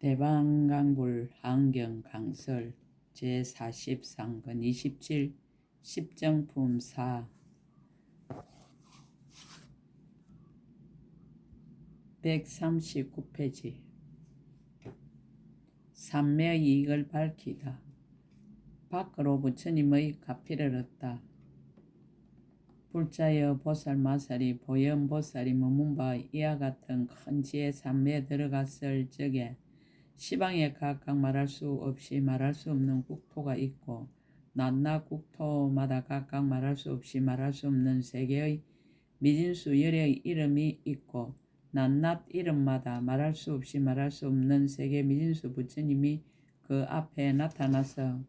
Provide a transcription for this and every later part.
대방강불 한경 강설 제40상권 27 십정품 4 139페이지 삼매의 이익을 밝히다. 밖으로 부처님의 가피를 얻다. 불자여 보살마살이 보현보살이 머문 바 이와 같은 큰 지혜 삼매에 들어갔을 적에 시방에 각각 말할 수 없이 말할 수 없는 국토가 있고 낮낮 국토마다 각각 말할 수 없이 말할 수 없는 세계의 미진수 열의 이름이 있고 낮낮 이름마다 말할 수 없이 말할 수 없는 세계 미진수 부처님이 그 앞에 나타나서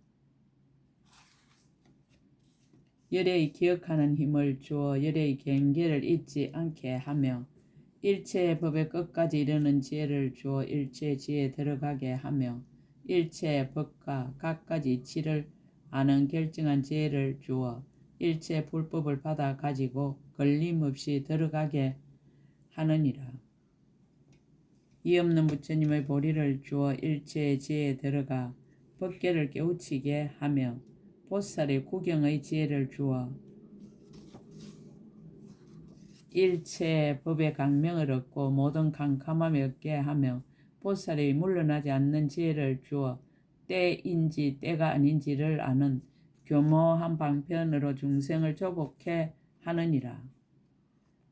열의 기억하는 힘을 주어 열의 경계를 잊지 않게 하며 일체의 법의 끝까지 이르는 지혜를 주어 일체 지혜에 들어가게 하며 일체의 법과 각가지 이치를 아는 결정한 지혜를 주어 일체 불법을 받아 가지고 걸림없이 들어가게 하느니라. 이 없는 부처님의 보리를 주어 일체의 지혜에 들어가 법계를 깨우치게 하며 보살의 구경의 지혜를 주어 일체의 법의 강명을 얻고 모든 캄캄함이 없게 하며 보살이 물러나지 않는 지혜를 주어 때인지 때가 아닌지를 아는 교모한 방편으로 중생을 조복해 하느니라.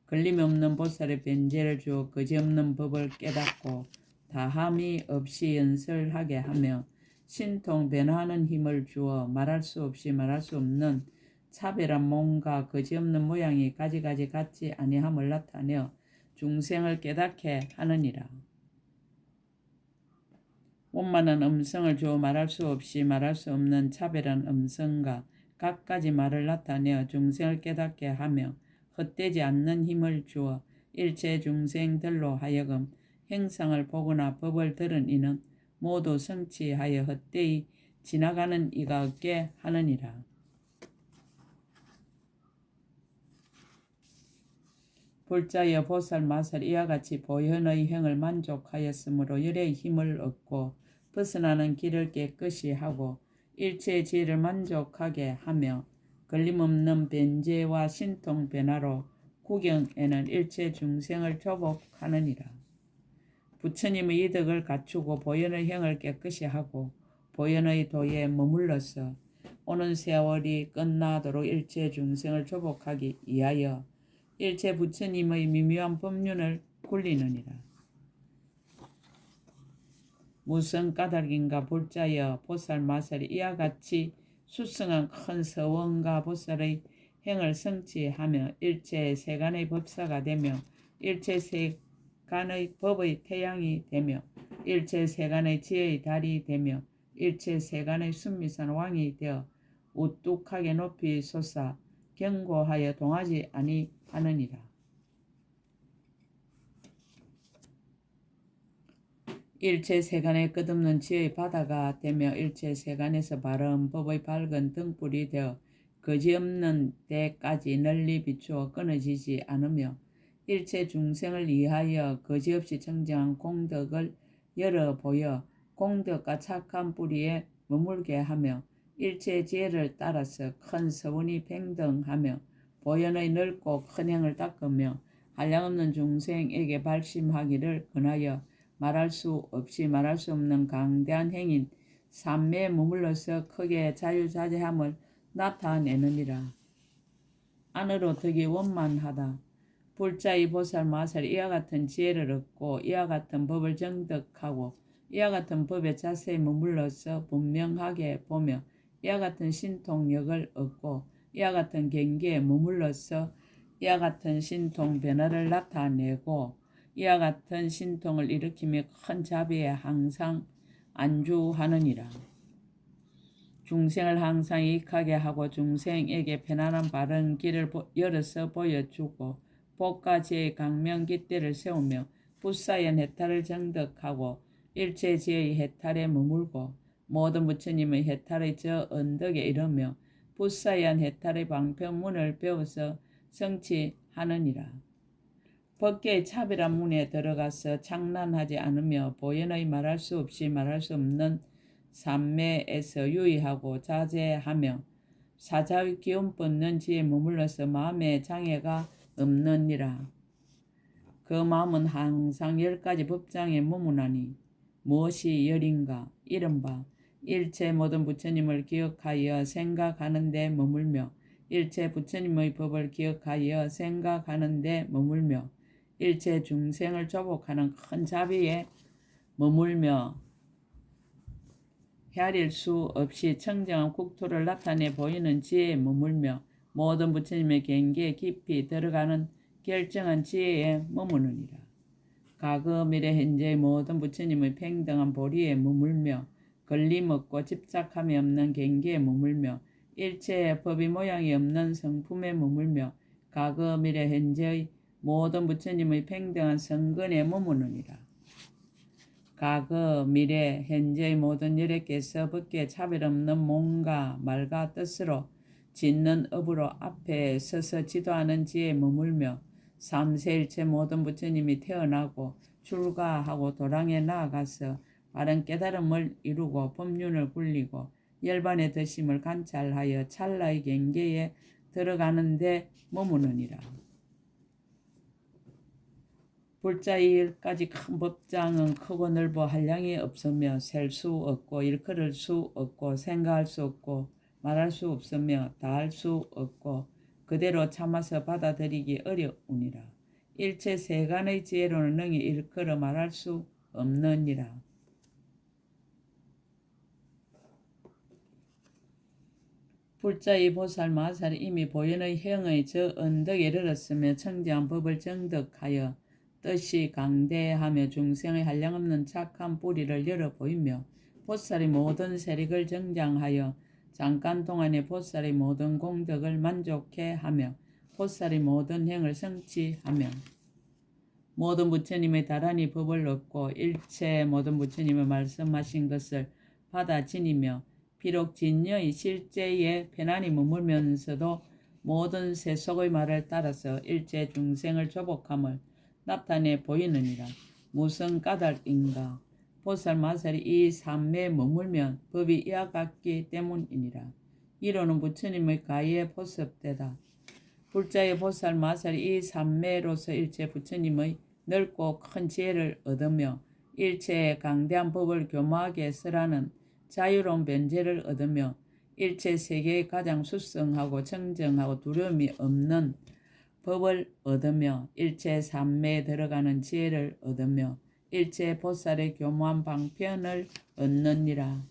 걸림이 없는 보살의 변제를 주어 거지없는 법을 깨닫고 다함이 없이 연설하게 하며 신통 변화하는 힘을 주어 말할 수 없이 말할 수 없는 차별한 몸과 거지없는 모양이 가지가지 같지 아니함을 나타내어 중생을 깨닫게 하느니라. 원만한 음성을 주어 말할 수 없이 말할 수 없는 차별한 음성과 각가지 말을 나타내어 중생을 깨닫게 하며 헛되지 않는 힘을 주어 일체 중생들로 하여금 행상을 보거나 법을 들은 이는 모두 성취하여 헛되이 지나가는 이가 없게 하느니라. 불자여 보살마살 이와 같이 보현의 행을 만족하였으므로 열의 힘을 얻고 벗어나는 길을 깨끗이 하고 일체의 지혜를 만족하게 하며 걸림없는 변제와 신통 변화로 구경에는 일체 중생을 조복하느니라. 부처님의 이덕을 갖추고 보현의 행을 깨끗이 하고 보현의 도에 머물러서 오는 세월이 끝나도록 일체 중생을 조복하기 위하여 일체 부처님의 미묘한 법륜을 굴리느니라. 무슨 까닭인가 불자여 보살마살이 이와 같이 수승한 큰 서원과 보살의 행을 성취하며 일체 세간의 법사가 되며 일체 세간의 법의 태양이 되며 일체 세간의 지혜의 달이 되며 일체 세간의 순미산 왕이 되어 우뚝하게 높이 솟아 견고하여 동하지 아니하느니라. 일체 세간의 끝없는 지혜의 바다가 되며 일체 세간에서 바른 법의 밝은 등불이 되어 거지없는 데까지 널리 비추어 끊어지지 않으며 일체 중생을 위하여 거지없이 청정한 공덕을 열어 보여 공덕과 착한 뿌리에 머물게 하며 일체 지혜를 따라서 큰 서원이 팽등하며 보현의 넓고 큰 행을 닦으며 한량없는 중생에게 발심하기를 권하여 말할 수 없이 말할 수 없는 강대한 행인 삼매에 머물러서 크게 자유자재함을 나타내느니라. 안으로 덕이 원만하다. 불자의 보살마살이 이와 같은 지혜를 얻고 이와 같은 법을 정득하고 이와 같은 법에 자세히 머물러서 분명하게 보며 이와 같은 신통력을 얻고 이와 같은 경계에 머물러서 이와 같은 신통 변화를 나타내고 이와 같은 신통을 일으키며 큰 자비에 항상 안주하느니라. 중생을 항상 이익하게 하고 중생에게 편안한 바른 길을 열어서 보여주고 복과 지혜의 강명 깃대를 세우며 불사연 해탈을 정득하고 일체 지혜의 해탈에 머물고 모든 부처님의 해탈의 저 언덕에 이르며 불사연 해탈의 방편문을 배워서 성취하느니라. 법계의 차별한 문에 들어가서 창란하지 않으며 보현의 말할 수 없이 말할 수 없는 삼매에서 유의하고 자제하며 사자의 기운 뻗는 지에 머물러서 마음의 장애가 없느니라. 그 마음은 항상 10가지 법장에 머무나니 무엇이 열인가? 이른바 일체 모든 부처님을 기억하여 생각하는 데 머물며 일체 부처님의 법을 기억하여 생각하는 데 머물며 일체 중생을 조복하는 큰 자비에 머물며 헤아릴 수 없이 청정한 국토를 나타내 보이는 지혜에 머물며 모든 부처님의 경계에 깊이 들어가는 결정한 지혜에 머무느니라. 과거 미래 현재의 모든 부처님의 평등한 보리에 머물며 걸림없고 집착함이 없는 경계에 머물며 일체의 법이 모양이 없는 성품에 머물며 과거 미래 현재의 모든 부처님의 평등한 성근에 머무느니라. 과거 미래 현재의 모든 열애께서 법계에 차별 없는 몸과 말과 뜻으로 짓는 업으로 앞에 서서 지도하는 지에 머물며 삼세일체 모든 부처님이 태어나고 출가하고 도랑에 나아가서 바른 깨달음을 이루고 법륜을 굴리고 열반의 득심을 관찰하여 찰나의 경계에 들어가는 데 머무느니라. 불자의 10가지 큰 법장은 크고 넓어 한량이 없으며 셀 수 없고 일컬을 수 없고 생각할 수 없고 말할 수 없으며 다할 수 없고 그대로 참아서 받아들이기 어려우니라. 일체 세간의 지혜로는 능히 일컬어 말할 수 없느니라. 불자의 보살 마살이 이미 보현의 형의 저 언덕에 이르렀으며 청정한 법을 정득하여 뜻이 강대하며 중생의 한량없는 착한 뿌리를 열어 보이며 보살의 모든 세력을 정장하여 잠깐 동안에 보살의 모든 공덕을 만족해 하며 보살의 모든 행을 성취하며 모든 부처님의 다란히 법을 얻고 일체 모든 부처님의 말씀하신 것을 받아 지니며 비록 진여의 실제에 편안히 머물면서도 모든 세속의 말을 따라서 일체 중생을 조복함을 나타내 보이느니라. 무슨 까닭인가? 보살 마살이 이 삼매에 머물면 법이 이와 같기 때문이니라. 이로는 부처님의 가히에 포섭되다. 불자의 보살 마살이 이 삼매로서 일체 부처님의 넓고 큰 지혜를 얻으며 일체의 강대한 법을 교묘하게 쓰라는 자유로운 변제를 얻으며 일체 세계의 가장 수성하고 청정하고 두려움이 없는 법을 얻으며 일체 삼매에 들어가는 지혜를 얻으며 일체 보살의 교묘한 방편을 얻느니라.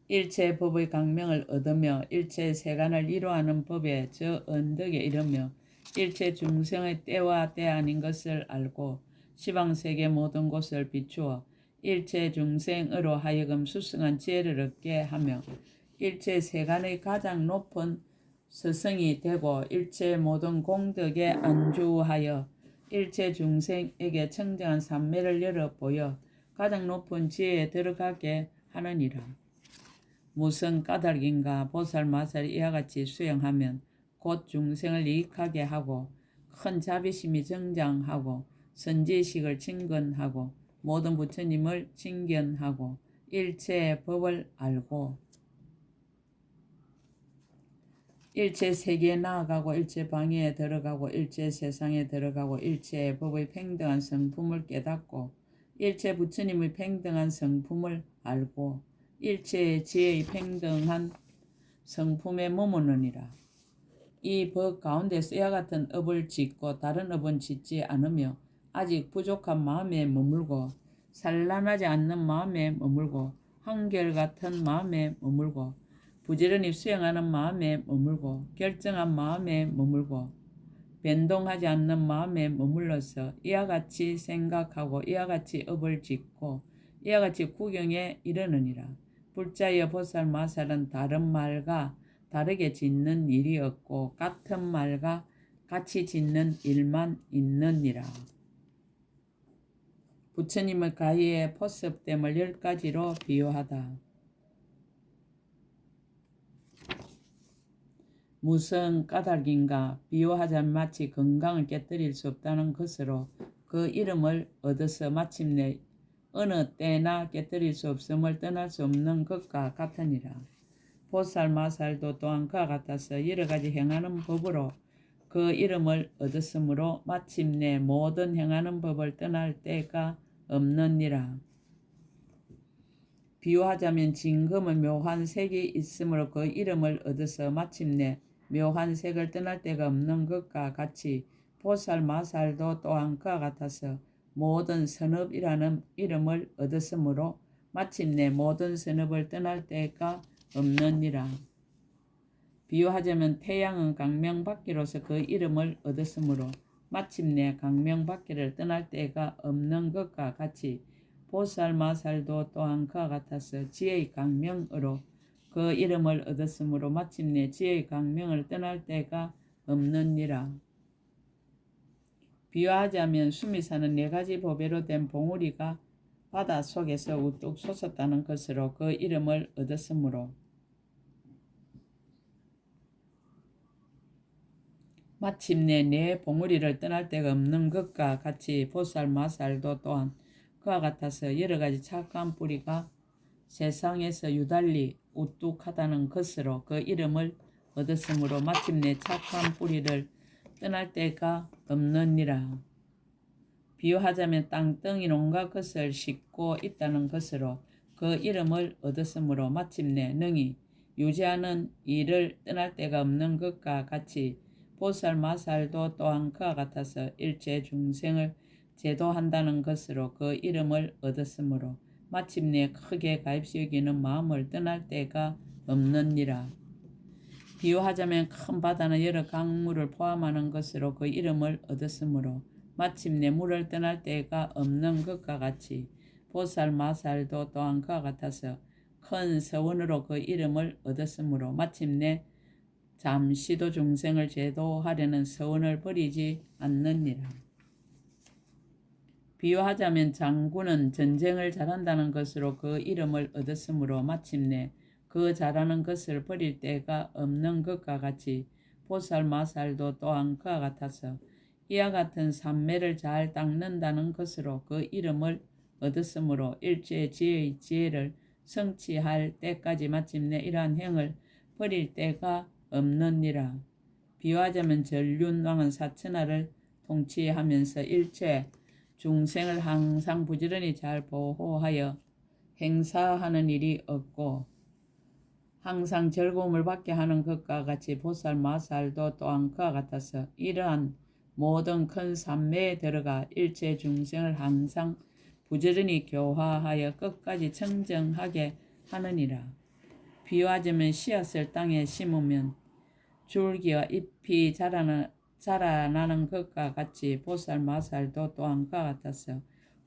일체 법의 강명을 얻으며 일체 세간을 이루하는 법에 저 언덕에 이르며 일체 중생의 때와 때 아닌 것을 알고 시방세계 모든 곳을 비추어 일체 중생으로 하여금 수승한 지혜를 얻게 하며 일체 세간의 가장 높은 스승이 되고 일체 모든 공덕에 안주하여 일체 중생에게 청정한 삼매를 열어 보여 가장 높은 지혜에 들어가게 하느니라. 무슨 까닭인가? 보살 마살이 이와 같이 수행하면 곧 중생을 이익하게 하고 큰 자비심이 정장하고 선지식을 친근하고 모든 부처님을 친견하고 일체의 법을 알고 일체 세계에 나아가고 일체 방해에 들어가고 일체 세상에 들어가고 일체의 법의 평등한 성품을 깨닫고 일체 부처님의 평등한 성품을 알고 일체의 지혜의 평등한 성품에 머무느니라. 이 법 가운데서 이와 같은 업을 짓고 다른 업은 짓지 않으며 아직 부족한 마음에 머물고 산란하지 않는 마음에 머물고 한결같은 마음에 머물고 부지런히 수행하는 마음에 머물고 결정한 마음에 머물고 변동하지 않는 마음에 머물러서 이와 같이 생각하고 이와 같이 업을 짓고 이와 같이 구경에 이르느니라. 불자여 보살 마살은 다른 말과 다르게 짓는 일이 없고 같은 말과 같이 짓는 일만 있느니라. 부처님의 가히에 포섭됨을 10가지로 비유하다. 무슨 까닭인가 비유하자면 마치 건강을 깨뜨릴 수 없다는 것으로 그 이름을 얻어서 마침내 어느 때나 깨뜨릴 수 없음을 떠날 수 없는 것과 같으니라. 보살 마살도 또한 그와 같아서 여러 가지 행하는 법으로 그 이름을 얻었으므로 마침내 모든 행하는 법을 떠날 때가 없느니라. 비유하자면 진금은 묘한 색이 있으므로 그 이름을 얻어서 마침내 묘한 색을 떠날 데가 없는 것과 같이 보살 마살도 또한 그와 같아서 모든 선업이라는 이름을 얻었으므로 마침내 모든 선업을 떠날 데가 없느니라. 비유하자면 태양은 강명받기로서 그 이름을 얻었으므로 마침내 강명받기를 떠날 데가 없는 것과 같이 보살 마살도 또한 그와 같아서 지혜의 강명으로 그 이름을 얻었으므로 마침내 지혜의 강명을 떠날 데가 없느니라. 비유하자면 숨이 사는 4가지 보배로 된 봉우리가 바다 속에서 우뚝 솟았다는 것으로 그 이름을 얻었으므로 마침내 내 봉우리를 떠날 데가 없는 것과 같이 보살 마살도 또한 그와 같아서 여러 가지 착한 뿌리가 세상에서 유달리 우뚝하다는 것으로 그 이름을 얻었으므로 마침내 착한 뿌리를 떠날 데가 없느니라. 비유하자면 땅덩이 온갖 것을 싣고 있다는 것으로 그 이름을 얻었으므로 마침내 능히 유지하는 일을 떠날 데가 없는 것과 같이 보살 마살도 또한 그와 같아서 일체 중생을 제도한다는 것으로 그 이름을 얻었으므로 마침내 크게 가입시 여기는 마음을 떠날 데가 없느니라. 비유하자면 큰 바다는 여러 강물을 포함하는 것으로 그 이름을 얻었으므로 마침내 물을 떠날 데가 없는 것과 같이 보살 마살도 또한 그와 같아서 큰 서원으로 그 이름을 얻었으므로 마침내 잠시도 중생을 제도하려는 서원을 버리지 않느니라. 비유하자면 장군은 전쟁을 잘한다는 것으로 그 이름을 얻었으므로 마침내 그 잘하는 것을 버릴 데가 없는 것과 같이 보살 마살도 또한 그와 같아서 이와 같은 삼매를 잘 닦는다는 것으로 그 이름을 얻었으므로 일체 지혜의 지혜를 성취할 때까지 마침내 이러한 행을 버릴 데가 없느니라. 비유하자면 전륜왕은 사천하를 통치하면서 일체 중생을 항상 부지런히 잘 보호하여 행사하는 일이 없고 항상 즐거움을 받게 하는 것과 같이 보살 마살도 또한 그와 같아서 이러한 모든 큰 삼매에 들어가 일체 중생을 항상 부지런히 교화하여 끝까지 청정하게 하느니라. 비유하자면 씨앗을 땅에 심으면 줄기와 잎이 자라나는 것과 같이 보살 마살도 또한 그와 같아서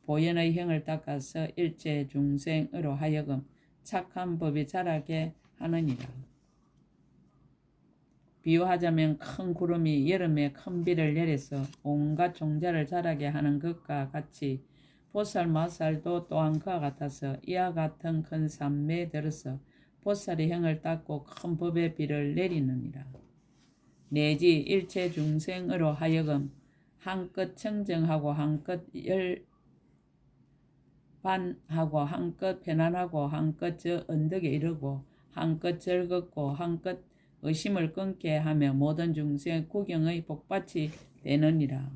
보현의 행을 닦아서 일체 중생으로 하여금 착한 법이 자라게 하느니라. 비유하자면 큰 구름이 여름에 큰 비를 내려서 온갖 종자를 자라게 하는 것과 같이 보살 마살도 또한 그와 같아서 이와 같은 큰 삼매에 들어서 보살의 행을 닦고 큰 법의 비를 내리느니라. 내지 일체 중생으로 하여금 한껏 청정하고 한껏 열반하고 한껏 편안하고 한껏 저 언덕에 이르고 한껏 즐겁고 한껏 의심을 끊게 하며 모든 중생 구경의 복받이 되느니라.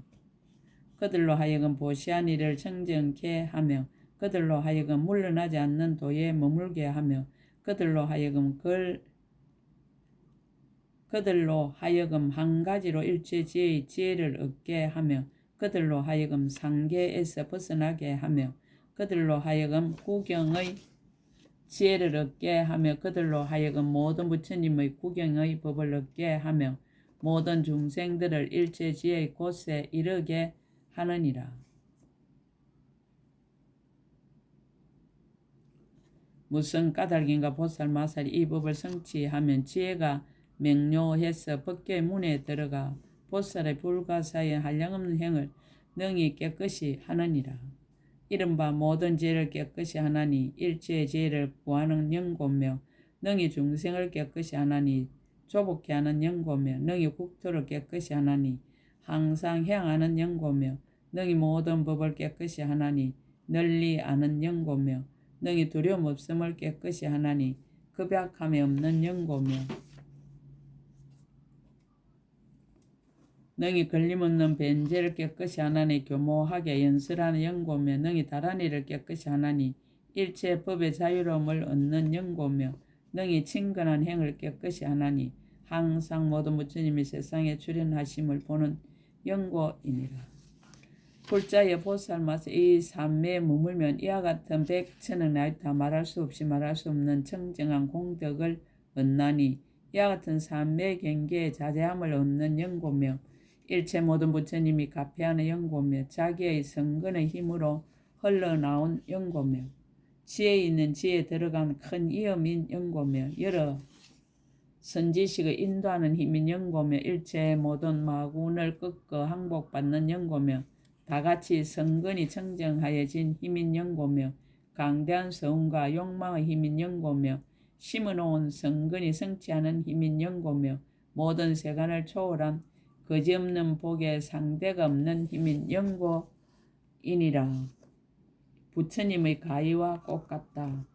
그들로 하여금 보시한 일을 청정케 하며 그들로 하여금 물러나지 않는 도에 머물게 하며 그들로 하여금 한 가지로 일체 지혜의 지혜를 얻게 하며 그들로 하여금 상계에서 벗어나게 하며 그들로 하여금 구경의 지혜를 얻게 하며 그들로 하여금 모든 부처님의 구경의 법을 얻게 하며 모든 중생들을 일체 지혜의 곳에 이르게 하느니라. 무슨 까닭인가 보살 마살이 이 법을 성취하면 지혜가 명료해서 법계의 문에 들어가 보살의 불가사의 한량없는 행을 능히 깨끗이 하느니라. 이른바 모든 죄를 깨끗이 하나니 일체의 죄를 구하는 영고며 능히 중생을 깨끗이 하나니 조복케 하는 영고며 능히 국토를 깨끗이 하나니 항상 향하는 영고며 능히 모든 법을 깨끗이 하나니 널리 아는 영고며 능히 두려움 없음을 깨끗이 하나니 급약함이 없는 영고며 능히 걸림없는 변제를 깨끗이 하나니 교모하게 연설하는 영고며 능히 다란 일을 깨끗이 하나니 일체 법의 자유로움을 얻는 영고며 능히 친근한 행을 깨끗이 하나니 항상 모든 부처님이 세상에 출현하심을 보는 영고이니라. 불자여 보살마서 이 삼매에 머물면 이와 같은 백천억 나이다 말할 수 없이 말할 수 없는 청정한 공덕을 얻나니 이와 같은 삼매 경계의 자제함을 얻는 영고며 일체 모든 부처님이 가폐하는 영고며 자기의 성근의 힘으로 흘러나온 영고며 지혜 있는 지혜에 들어간 큰 이음인 영고며 여러 선지식의 인도하는 힘인 영고며 일체 모든 마군을 꺾어 항복받는 영고며 다같이 성근이 청정하여진 힘인 영고며 강대한 서운과 욕망의 힘인 영고며 심어놓은 성근이 성취하는 힘인 영고며 모든 세간을 초월한 거지없는 복에 상대가 없는 힘인 영고이니라. 부처님의 가위와 꽃같다.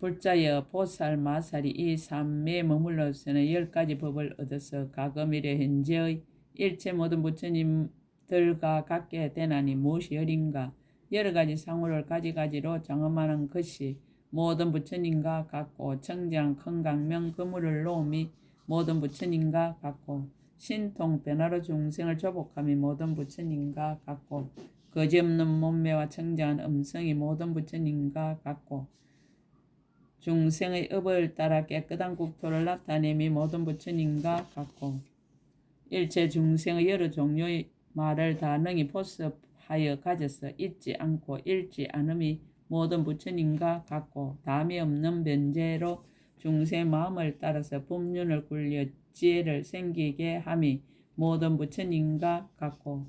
불자여 보살 마살이 이 삼매에 머물러서는 10가지 법을 얻어서 가금일의 현재의 일체 모든 부처님들과 같게 되나니 무엇이 어린가. 여러 가지 상호를 가지가지로 장엄하는 것이 모든 부처님과 같고 청정 큰 강명 그물을 놓음이 모든 부처님과 같고 신통 변화로 중생을 조복함이 모든 부처님과 같고 거지없는 몸매와 청정한 음성이 모든 부처님과 같고 중생의 업을 따라 깨끗한 국토를 나타내미 모든 부처님과 같고 일체 중생의 여러 종류의 말을 다 능히 보습하여 가져서 잊지 않고 잃지 않음이 모든 부처님과 같고 담이 없는 변제로 중생의 마음을 따라서 법륜을 굴려 지혜를 생기게 함이 모든 부처님과 같고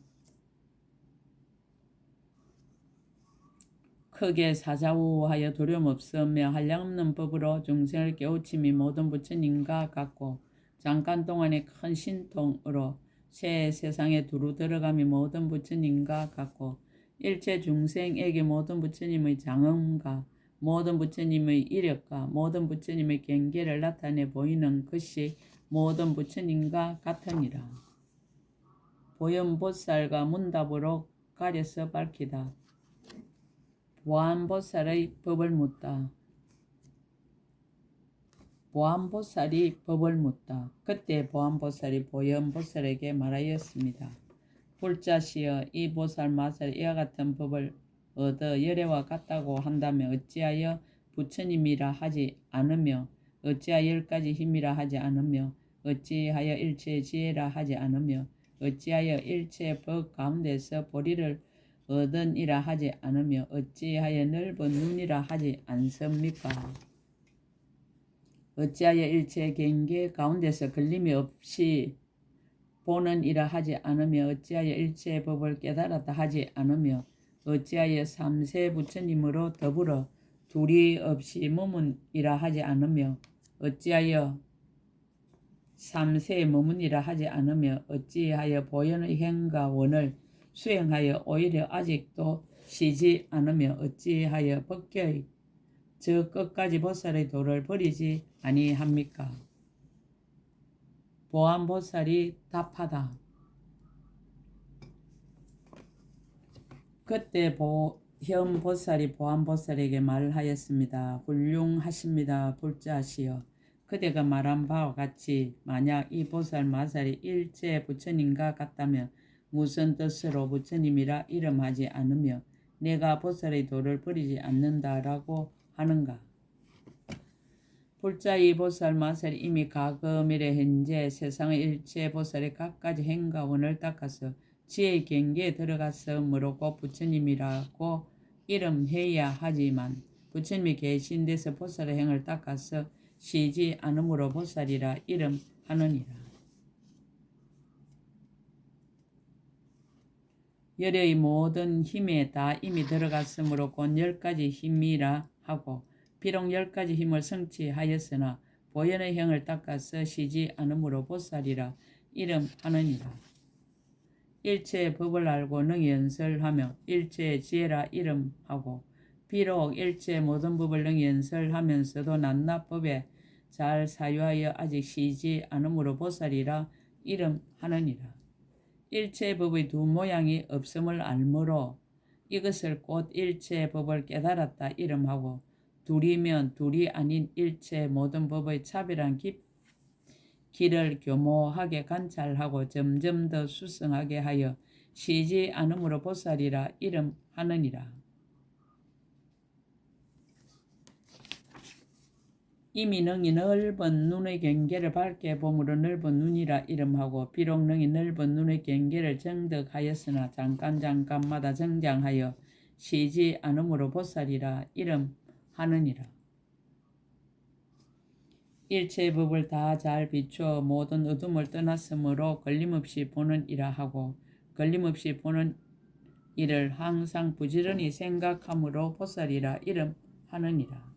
크게 사자우하여 두려움 없으며 한량없는 법으로 중생을 깨우침이 모든 부처님과 같고 잠깐 동안의 큰 신통으로 새 세상에 두루 들어감이 모든 부처님과 같고 일체 중생에게 모든 부처님의 장엄과 모든 부처님의 이력과 모든 부처님의 경계를 나타내 보이는 것이 모든 부처님과 같으니라. 보현보살과 문답으로 가려서 밝히다. 보안보살의 법을 묻다. 보안보살이 법을 묻다. 그때 보안보살이 보현보살에게 말하였습니다. 불자시여 이 보살 마살이 이와 같은 법을 얻어 열애와 같다고 한다면 어찌하여 부처님이라 하지 않으며 어찌하여 10가지 힘이라 하지 않으며 어찌하여 일체 지혜라 하지 않으며 어찌하여 일체 법 가운데서 보리를 얻으니라 하지 않으며 어찌하여 넓은 눈이라 하지 않습니까? 어찌하여 일체 경계 가운데서 걸림이 없이 보는이라 하지 않으며 어찌하여 일체 법을 깨달았다 하지 않으며 어찌하여 삼세 부처님으로 더불어 둘이 없이 머문이라 하지 않으며 어찌하여 삼세에 머문이라 하지 않으며 어찌하여 보현의 행과 원을 수행하여 오히려 아직도 쉬지 않으며 어찌하여 법계의 저 끝까지 보살의 도를 버리지 아니합니까? 보안보살이 답하다. 그때 보현보살이 보안보살에게 말하였습니다. 훌륭하십니다. 불자시여. 그대가 말한 바와 같이 만약 이 보살 마살이 일체 부처님과 같다면 무슨 뜻으로 부처님이라 이름하지 않으며 내가 보살의 도를 버리지 않는다라고 하는가? 불자 이 보살 마살이 이미 가금일의 현재 세상의 일체 보살의 갖가지 행과 원을 닦아서 지혜의 경계에 들어갔으므로 곧 부처님이라고 이름해야 하지만 부처님이 계신 데서 보살의 행을 닦아서 쉬지 않으므로 보살이라 이름하느니라. 열의 모든 힘에 다 이미 들어갔으므로 곧 10가지 힘이라 하고 비록 10가지 힘을 성취하였으나 보현의 형을 닦아서 쉬지 않으므로 보살이라 이름하느니라. 일체의 법을 알고 능히 연설하며 일체의 지혜라 이름하고 비록 일체의 모든 법을 능히 연설하면서도 낱낱 법에 잘 사유하여 아직 쉬지 않으므로 보살이라 이름하느니라. 일체의 법의 두 모양이 없음을 알므로 이것을 곧 일체의 법을 깨달았다 이름하고 둘이면 둘이 아닌 일체의 모든 법의 차별한 길을 교모하게 관찰하고 점점 더 수성하게 하여 쉬지 않으므로 보살이라 이름하느니라. 이미 능히 넓은 눈의 경계를 밝게 봄으로 넓은 눈이라 이름하고 비록 능히 넓은 눈의 경계를 정득하였으나 잠깐마다 정장하여 쉬지 않으므로 보살이라 이름하느니라. 일체의 법을 다 잘 비추어 모든 어둠을 떠났으므로 걸림없이 보는 이라 하고 걸림없이 보는 이를 항상 부지런히 생각함으로 보살이라 이름하느니라.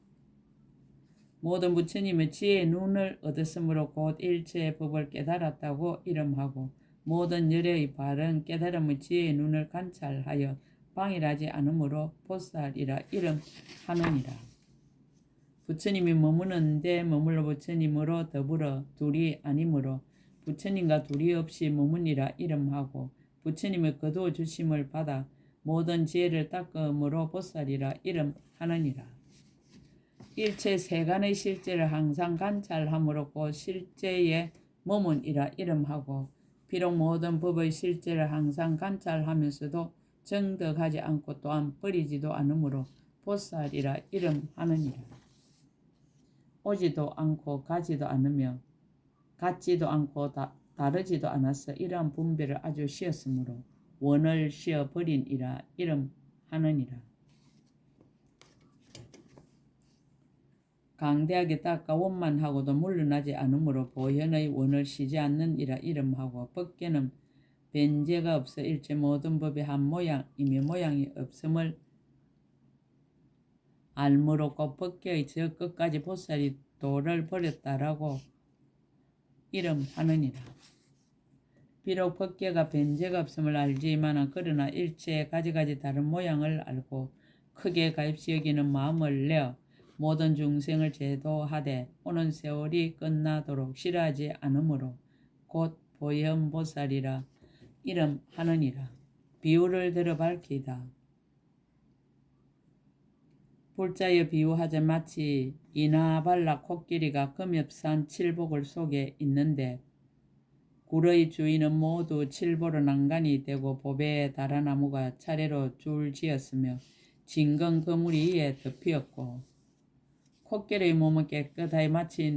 모든 부처님의 지혜의 눈을 얻었으므로 곧 일체의 법을 깨달았다고 이름하고 모든 열애의 바른 깨달음의 지혜의 눈을 관찰하여 방일하지 않으므로 보살이라 이름하느니라. 부처님이 머무는 데 머물러 부처님으로 더불어 둘이 아니므로 부처님과 둘이 없이 머무니라 이름하고 부처님의 거두어 주심을 받아 모든 지혜를 닦음으로 보살이라 이름하느니라. 일체 세간의 실제를 항상 관찰함으로 곧 실제에 머문이라 이름하고 비록 모든 법의 실제를 항상 관찰하면서도 정득하지 않고 또한 버리지도 않으므로 보살이라 이름하느니라. 오지도 않고 가지도 않으며 같지도 않고 다르지도 않아서 이러한 분별을 아주 쉬었으므로 원을 쉬어버린이라 이름하느니라. 강대하게 닦아 원만하고도 물러나지 않으므로 보현의 원을 쉬지 않는이라 이름하고 법계는 변제가 없어 일체 모든 법의 한 모양이며 모양이 없음을 알므로 곧 법계의 저 끝까지 보살이 도를 버렸다라고 이름하느니라. 비록 법계가 변제가 없음을 알지만은 그러나 일체의 가지가지 다른 모양을 알고 크게 가입시 여기는 마음을 내어 모든 중생을 제도하되 오는 세월이 끝나도록 싫어하지 않으므로 곧 보현보살이라 이름하느니라. 비유를 들어 밝히다. 불자여 비유하자 마치 이나발라 코끼리가 금엽산 칠복을 속에 있는데 굴의 주인은 모두 칠보로 난간이 되고 보배에 다라나무가 차례로 줄지었으며 진건 그물이 위에 덮이었고 코끼리의 몸은 깨끗하게 마치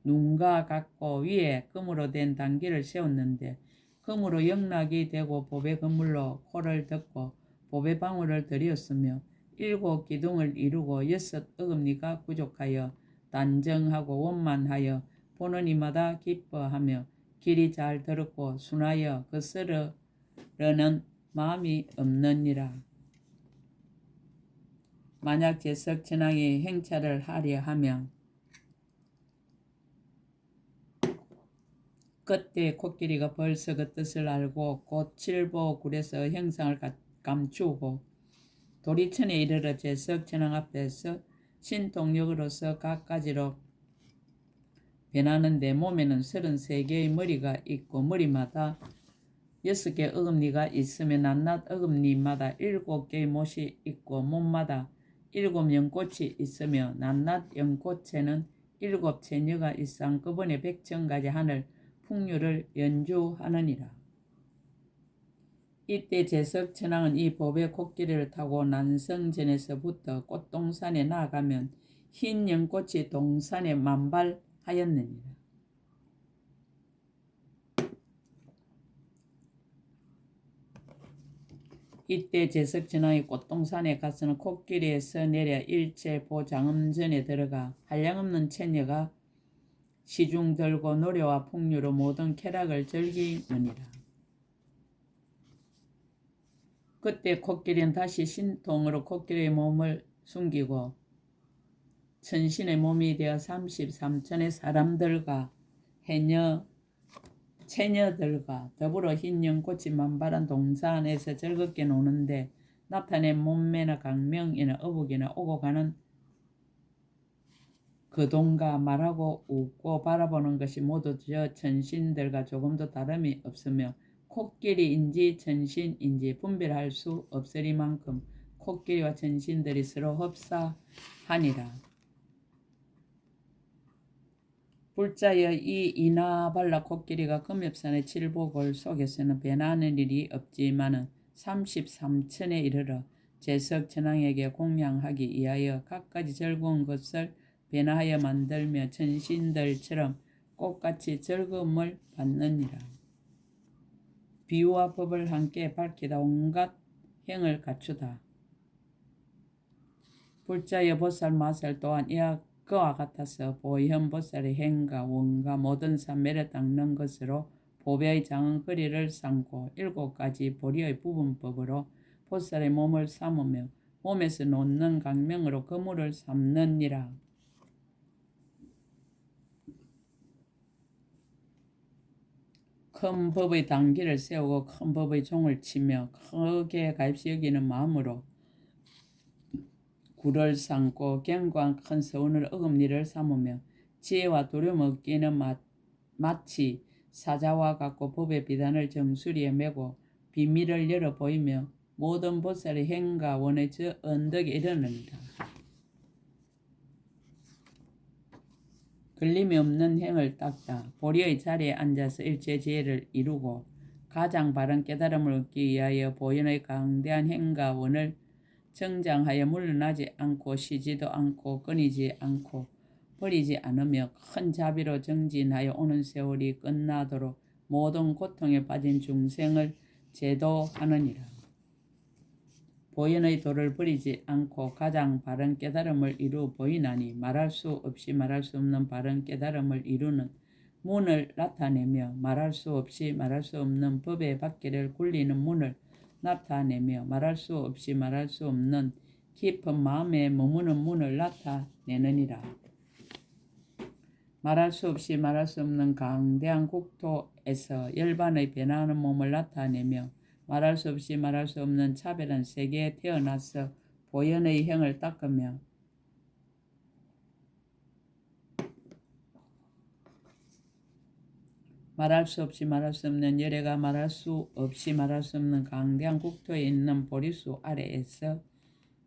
눈과 같고 위에 금으로 된 단기를 세웠는데 금으로 영락이 되고 보배 그물로 코를 덮고 보배 방울을 들이었으며 7 기둥을 이루고 6 어금니가 부족하여 단정하고 원만하여 보는 이마다 기뻐하며 길이 잘 들었고 순하여 거스르는 마음이 없느니라. 만약 제석천왕이 행차를 하려 하면 그때 코끼리가 벌써 그 뜻을 알고 곧 칠보굴에서 형상을 감추고 도리천에 이르러 제석천왕 앞에서 신통력으로서 갖가지로 변하는데 몸에는 33개의 머리가 있고 머리마다 6개 어금니가 있으며 낱낱 어금니마다 7개의 못이 있고 못마다 7 연꽃이 있으며 낱낱 연꽃에는 7 채녀가 있어 한꺼번에 100천가지 하늘 풍류를 연주하느니라. 이때 제석천왕은 이 보배 코끼리를 타고 난성전에서부터 꽃동산에 나아가면 흰 연꽃이 동산에 만발하였느니라. 이때 제석천왕이 꽃동산에 가서는 코끼리에서 내려 일체 보장음전에 들어가 한량없는 처녀가 시중 들고 노래와 풍류로 모든 쾌락을 즐기느니라. 그때 코끼리는 다시 신통으로 코끼리의 몸을 숨기고 천신의 몸이 되어 33천의 사람들과 해녀 체녀들과 더불어 흰 연꽃이 만발한 동산에서 즐겁게 노는데 나타낸 몸매나 강명이나 어복이나 오고 가는 그동과 말하고 웃고 바라보는 것이 모두 저 천신들과 조금도 다름이 없으며 코끼리인지 천신인지 분별할 수 없으리만큼 코끼리와 천신들이 서로 흡사하니라. 불자여 이 이나발라 코끼리가 금엽산의 칠복을 속에서는 배나는 일이 없지만은 33천에 이르러 제석 천왕에게 공양하기 위하여 갖가지 즐거운 것을 배나하여 만들며 천신들처럼 꽃같이 즐거움을 받느니라. 비유와 법을 함께 밝히다 온갖 행을 갖추다. 불자여 보살 마살 또한 이와 그와 같아서 보현 보살의 행과 원과 모든 산매를 닦는 것으로 보배의 장은 허리를 삼고 7가지 보리의 부분법으로 보살의 몸을 삼으며 몸에서 놓는 강명으로 그물을 삼느니라. 큰 법의 단기를 세우고 큰 법의 종을 치며 크게 가입시 여기는 마음으로 구를 삼고 견고한 큰 서운을 어금니를 삼으며 지혜와 두려움 얻기는 마치 사자와 같고 법의 비단을 정수리에 메고 비밀을 열어 보이며 모든 보살의 행과 원의 저 언덕에 이르느니라. 걸림이 없는 행을 닦다. 보리의 자리에 앉아서 일체 지혜를 이루고 가장 바른 깨달음을 얻기 위하여 보현의 강대한 행과 원을 정장하여 물러나지 않고 쉬지도 않고 끊이지 않고 버리지 않으며 큰 자비로 정진하여 오는 세월이 끝나도록 모든 고통에 빠진 중생을 제도하느니라. 보현의 도를 버리지 않고 가장 바른 깨달음을 이루 보이나니 말할 수 없이 말할 수 없는 바른 깨달음을 이루는 문을 나타내며 말할 수 없이 말할 수 없는 법의 밖에를 굴리는 문을 나타내며 말할 수 없이 말할 수 없는 깊은 마음에 머무는 문을 나타내느니라. 말할 수 없이 말할 수 없는 강대한 국토에서 열반의 변화하는 몸을 나타내며 말할 수 없이 말할 수 없는 차별한 세계에 태어나서 보현의 형을 닦으며 말할 수 없이 말할 수 없는 열애가 말할 수 없이 말할 수 없는 강대한 국토에 있는 보리수 아래에서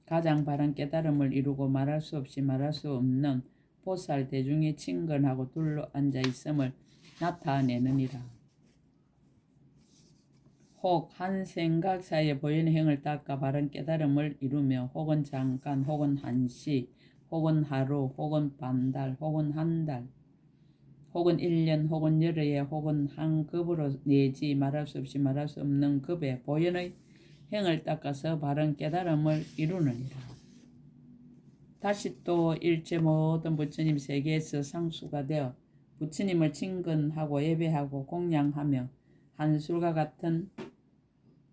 가장 바른 깨달음을 이루고 말할 수 없이 말할 수 없는 보살 대중이 친근하고 둘러앉아 있음을 나타내느니라. 혹 한 생각 사이에 보이는 행을 닦아 바른 깨달음을 이루며 혹은 잠깐 혹은 한시 혹은 하루 혹은 반달 혹은 한 달 혹은 1년 혹은 여러 해 혹은 한 급으로 내지 말할 수 없이 말할 수 없는 급에 보현의 행을 닦아서 바른 깨달음을 이루느니라. 다시 또 일체 모든 부처님 세계에서 상수가 되어 부처님을 친근하고 예배하고 공양하며 한술과 같은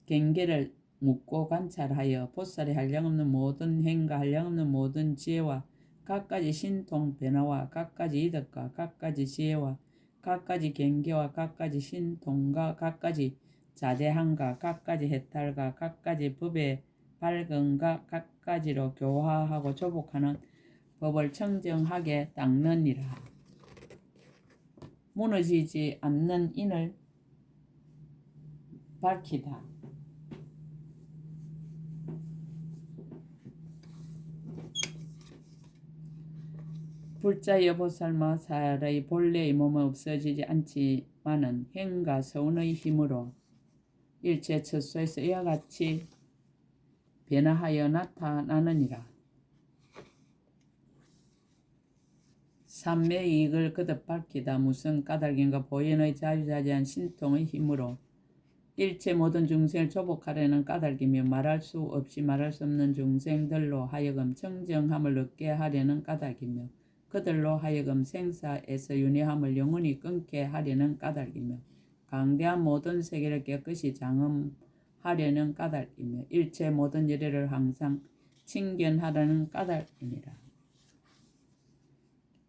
경계를 묻고 관찰하여 보살의 한량없는 모든 행과 한량없는 모든 지혜와 각가지 신통 변화와 각가지 이덕과 각가지 지혜와 각가지 경계와 각가지 신통과 각가지 자제함과 각가지 해탈과 각가지 법의 밝음과 각가지로 교화하고 조복하는 법을 청정하게 닦느니라. 무너지지 않는 인을 밝히다. 불자여 보살 마살의 본래의 몸은 없어지지 않지만은 행과 서운의 힘으로 일체 처소에서 이와 같이 변화하여 나타나느니라. 삼매의 이익을 거듭 밝히다. 무슨 까닭인가 보현의 자유자재한 신통의 힘으로 일체 모든 중생을 조복하려는 까닭이며 말할 수 없이 말할 수 없는 중생들로 하여금 청정함을 얻게 하려는 까닭이며 그들로 하여금 생사에서 윤회함을 영원히 끊게 하려는 까닭이며 강대한 모든 세계를 깨끗이 장엄하려는 까닭이며 일체 모든 열애를 항상 친견하려는 까닭이니라.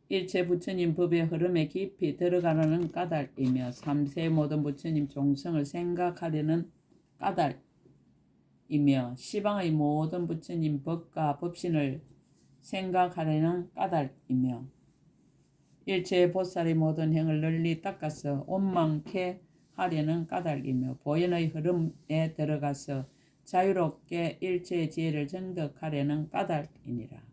일체 부처님 법의 흐름에 깊이 들어가려는 까닭이며 삼세 모든 부처님 종성을 생각하려는 까닭이며 시방의 모든 부처님 법과 법신을 생각하려는 까닭이며 일체 보살의 모든 행을 널리 닦아서 원망케 하려는 까닭이며 보현의 흐름에 들어가서 자유롭게 일체의 지혜를 정득하려는 까닭이니라.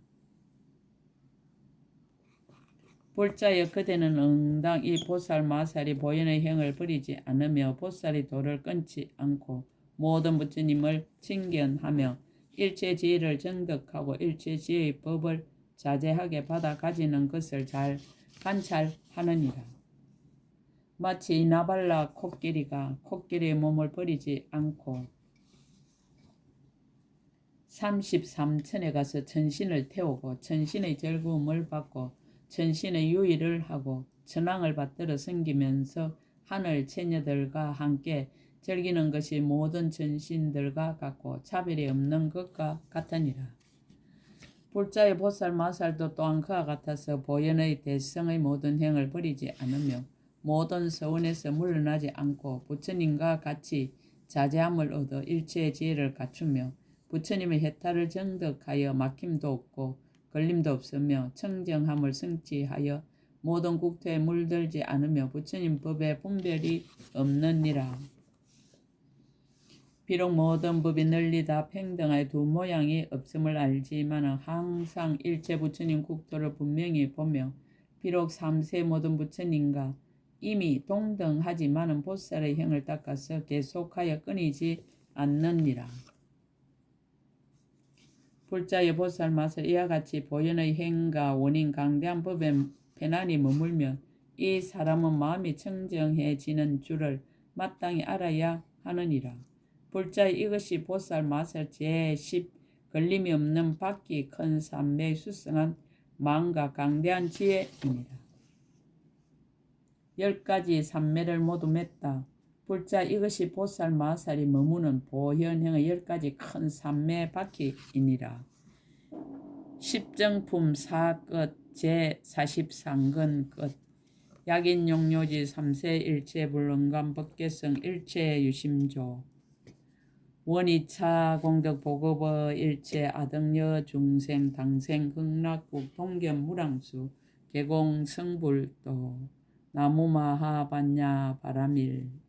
불자여 그대는 응당 이 보살 마살이 보현의 행을 버리지 않으며 보살의 도를 끊지 않고 모든 부처님을 칭견하며 일체 지혜를 정득하고 일체 지혜의 법을 자제하게 받아 가지는 것을 잘 관찰하느니라. 마치 나발라 코끼리가 코끼리의 몸을 버리지 않고 33천에 가서 천신을 태우고 천신의 즐거움을 받고 천신의 유의를 하고 천왕을 받들어 섬기면서 하늘 처녀들과 함께 즐기는 것이 모든 천신들과 같고 차별이 없는 것과 같으니라. 불자의 보살 마살도 또한 그와 같아서 보현의 대성의 모든 행을 버리지 않으며 모든 서원에서 물러나지 않고 부처님과 같이 자제함을 얻어 일체의 지혜를 갖추며 부처님의 해탈을 정득하여 막힘도 없고 걸림도 없으며 청정함을 성취하여 모든 국토에 물들지 않으며 부처님 법에 분별이 없느니라. 비록 모든 법이 널리 다 평등하여 두 모양이 없음을 알지만 항상 일체 부처님 국토를 분명히 보며 비록 삼세 모든 부처님과 이미 동등하지만 보살의 행을 닦아서 계속하여 끊이지 않느니라. 불자의 보살 마살 이와 같이 보현의 행과 원인 강대한 법에 편안히 머물면 이 사람은 마음이 청정해지는 줄을 마땅히 알아야 하느니라. 불자의 이것이 보살 마살 제10 걸림이 없는 바퀴 큰 삼매의 수성한 마음과 강대한 지혜입니다. 10가지 삼매를 모두 맺다. 불자 이것이 보살 마살이 머무는 보현행의 10가지 큰 삼매 바퀴이니라. 십정품 사끝 제43근 끝 약인용료지 삼세 일체 불능감 법계성 일체 유심조 원이차 공덕 보급의 일체 아등여 중생 당생 극락국 동견 무랑수 개공 성불도 나무마하 반야 바라밀